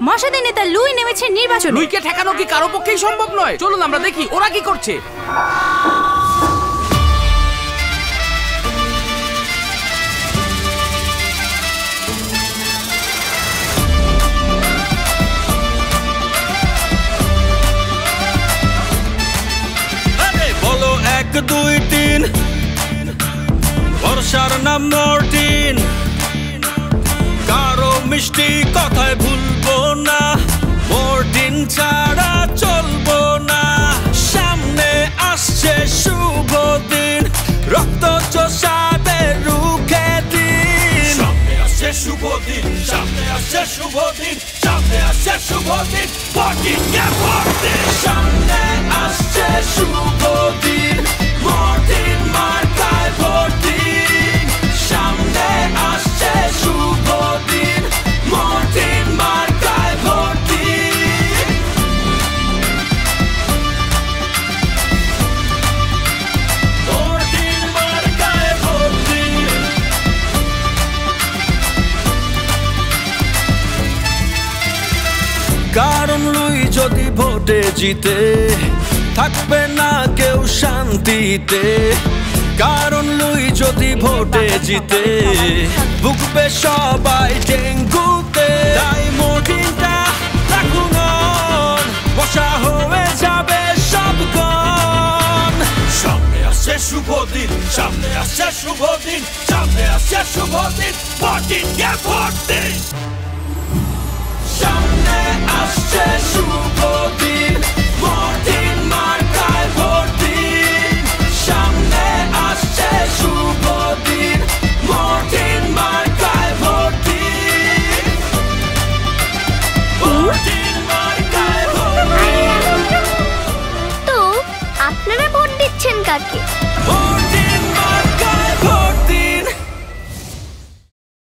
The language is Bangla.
মশাদের নেতা লুই নেমেছে নির্বাচনে। লুইকে ঠেকানো কি কারো পক্ষেই সম্ভব নয়? চলুন আমরা দেখি ওরা কি করছে। বলো 1 2 3 বর্ষার নাম মর্টিন, কারো মিষ্টি কথায় ভুলবো না, মর্টিন ছাড়া চলবো না। সামনে আসছে শুভ দিন, রক্ত চষাবে রুখে দিন। সামনে আসছে শুভ দিন, সামনে আসছে শুভ দিন, সামনে আসছে শুভ দিন, মর্টিনকে ভোট দিন। সামনে আসছে শুভ দিন, মর্টিন মার্কায় ভোট দিন। সামনে আসছে শুভ দিন, মর্টিন মার্কায় ভোট দিন। মর্টিন মার্কায় ভোট দিন। কারণ লুই যদি ভোটে জিতে, থাকবে না কেউ শান্তিতে। কারণ লুই যদি ভোটে জিতে, ভুগবে সবাই ডেঙ্গুতে। তাই মর্টিনটা রাখুন অন, বসা হয়ে যাবে সব গণ। সামনে আসছে শুভ দিন, সামনে আসছে শুভ দিন, সামনে আসছে শুভ দিন, মর্টিনকে ভোট দিন। সামনে আসছে শুভ দিন, মর্টিন মার্কায় ভোট দিন। সামনে আসছে শুভ দিন, মর্টিন মার্কায় ভোট দিন। মর্টিন মার্কায় ভোট দিন। তো আপনারা ভোট দিচ্ছেন কাকে?